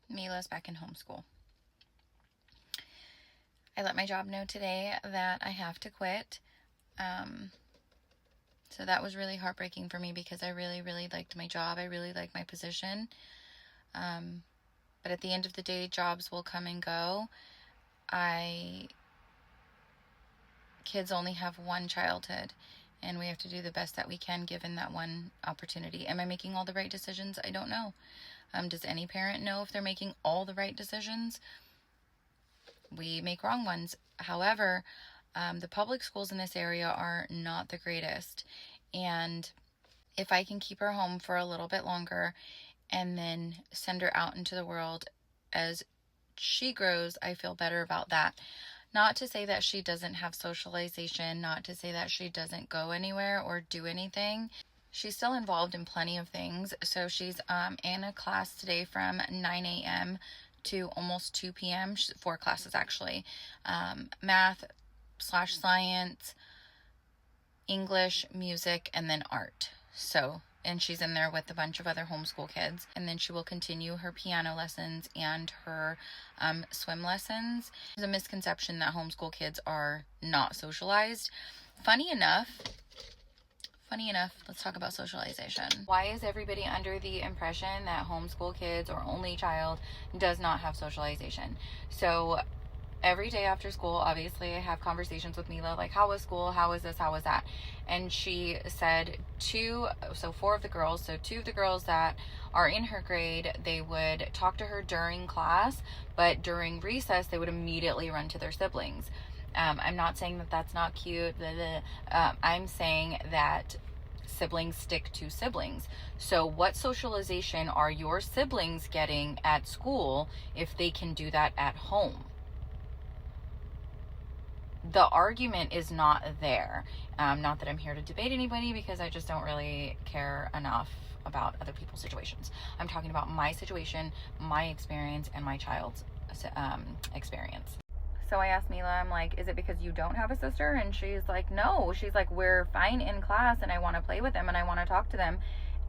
Mila's back in homeschool. I let my job know today that I have to quit. So that was really heartbreaking for me because I really, really liked my job. I really liked my position. But at the end of the day, jobs will come and go. Kids only have one childhood, and we have to do the best that we can given that one opportunity. Am I making all the right decisions? I don't know. Does any parent know if they're making all the right decisions? We make wrong ones. However, the public schools in this area are not the greatest. And if I can keep her home for a little bit longer and then send her out into the world as she grows, I feel better about that. Not to say that she doesn't have socialization, not to say that she doesn't go anywhere or do anything. She's still involved in plenty of things. So she's in a class today from 9 a.m. to almost 2 p.m. 4 classes actually. Math/science, English, music, and then art. And she's in there with a bunch of other homeschool kids. And then she will continue her piano lessons and her swim lessons. There's a misconception that homeschool kids are not socialized. Funny enough, let's talk about socialization. Why is everybody under the impression that homeschool kids or only child does not have socialization? So every day after school, obviously, I have conversations with Mila, like, how was school? How was this? How was that? And she said 4 of the girls, so 2 of the girls that are in her grade, they would talk to her during class, but during recess, they would immediately run to their siblings. I'm not saying that that's not cute. I'm saying that siblings stick to siblings. So what socialization are your siblings getting at school if they can do that at home? The argument is not there. Not that I'm here to debate anybody, because I just don't really care enough about other people's situations. I'm talking about my situation, my experience, and my child's experience. So I asked Mila, I'm like, is it because you don't have a sister? And she's like, no. She's like, we're fine in class and I want to play with them and I want to talk to them.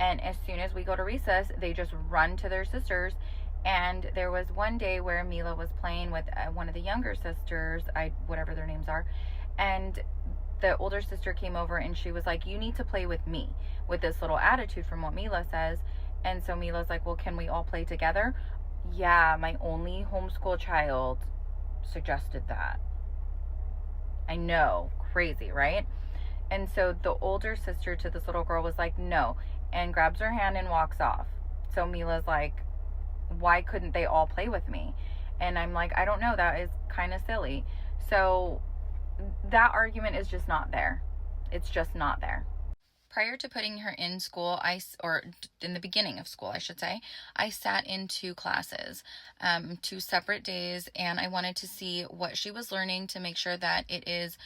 And as soon as we go to recess, they just run to their sisters. And there was one day where Mila was playing with one of the younger sisters, whatever their names are, and the older sister came over and she was like, you need to play with me, with this little attitude from what Mila says. And so Mila's like, well, can we all play together? Yeah, my only homeschool child suggested that. I know, crazy, right? And so the older sister to this little girl was like, no, and grabs her hand and walks off. So Mila's like, why couldn't they all play with me? And I'm like, I don't know, that is kind of silly. So that argument is just not there. It's just not there. Prior to putting her in school, or in the beginning of school, I should say, I sat in 2 classes, 2 separate days, and I wanted to see what she was learning to make sure that it is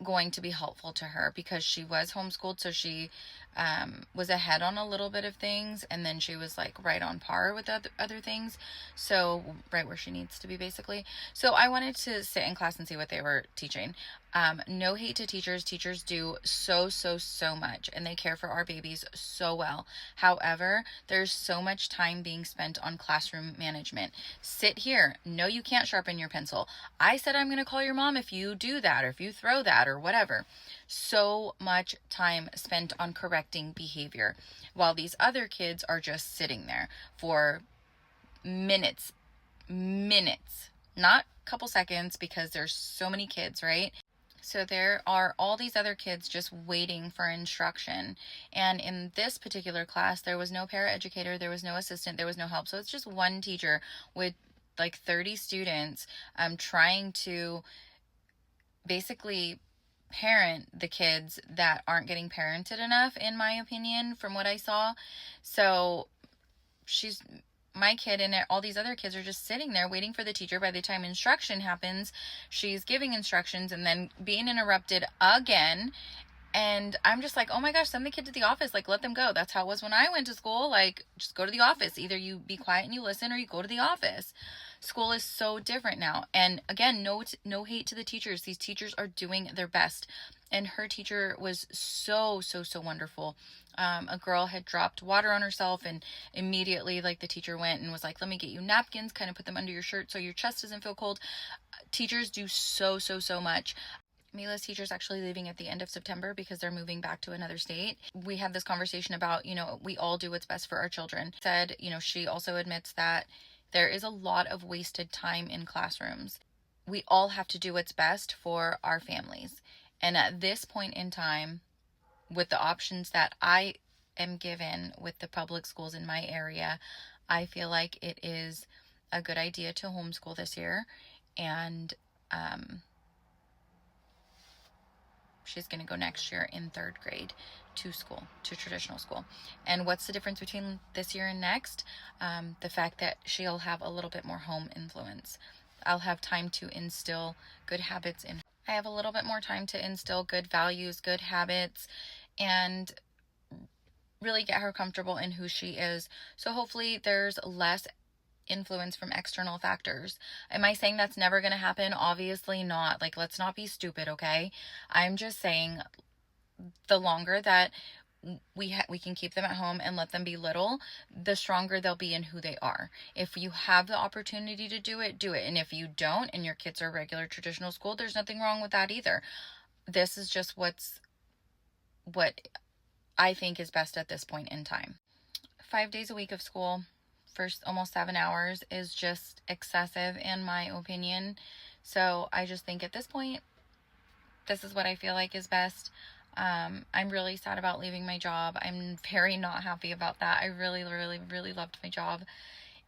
going to be helpful to her, because she was homeschooled, so she was ahead on a little bit of things, and then she was like right on par with other things, so right where she needs to be, basically. So I wanted to sit in class and see what they were teaching. No hate to teachers. Teachers do so much, and they care for our babies so well. However, there's so much time being spent on classroom management. Sit here. No, you can't sharpen your pencil. I said I'm going to call your mom if you do that, or if you throw that, or whatever. So much time spent on correcting behavior, while these other kids are just sitting there for minutes, not a couple seconds, because there's so many kids, right? So there are all these other kids just waiting for instruction. And in this particular class, there was no paraeducator, there was no assistant, there was no help. So it's just one teacher with like 30 students trying to basically parent the kids that aren't getting parented enough, in my opinion, from what I saw. So my kid and all these other kids are just sitting there waiting for the teacher. By the time instruction happens, she's giving instructions and then being interrupted again. And I'm just like, oh my gosh, send the kid to the office. Like, let them go. That's how it was when I went to school. Like, just go to the office. Either you be quiet and you listen, or you go to the office. School is so different now. And again, no hate to the teachers. These teachers are doing their best. and her teacher was so wonderful. A girl had dropped water on herself, and immediately, like, the teacher went and was like, let me get you napkins, kind of put them under your shirt so your chest doesn't feel cold. Teachers do so much. Mila's teacher is actually leaving at the end of September because they're moving back to another state. We had this conversation about, we all do what's best for our children. Said, she also admits that there is a lot of wasted time in classrooms. We all have to do what's best for our families. And at this point in time, with the options that I am given with the public schools in my area, I feel like it is a good idea to homeschool this year. And she's going to go next year in 3rd grade to traditional school. And what's the difference between this year and next? The fact that she'll have a little bit more home influence. I'll have time to instill good habits in her. I have a little bit more time to instill good values, good habits, and really get her comfortable in who she is. So hopefully there's less influence from external factors. Am I saying that's never going to happen? Obviously not. Like, let's not be stupid, okay? I'm just saying the longer that we can keep them at home and let them be little, the stronger they'll be in who they are. If you have the opportunity to do it, do it. And if you don't, and your kids are regular traditional school, there's nothing wrong with that either. This is just what I think is best at this point in time. 5 days a week of school, first almost 7 hours, is just excessive in my opinion. So I just think at this point, this is what I feel like is best. I'm really sad about leaving my job. I'm very not happy about that. I really loved my job,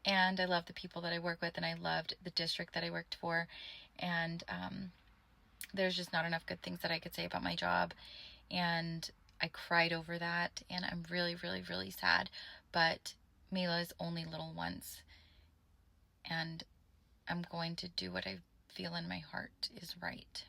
and I love the people that I work with, and I loved the district that I worked for. And there's just not enough good things that I could say about my job, and I cried over that, and I'm really sad. But Mila is only little once, and I'm going to do what I feel in my heart is right.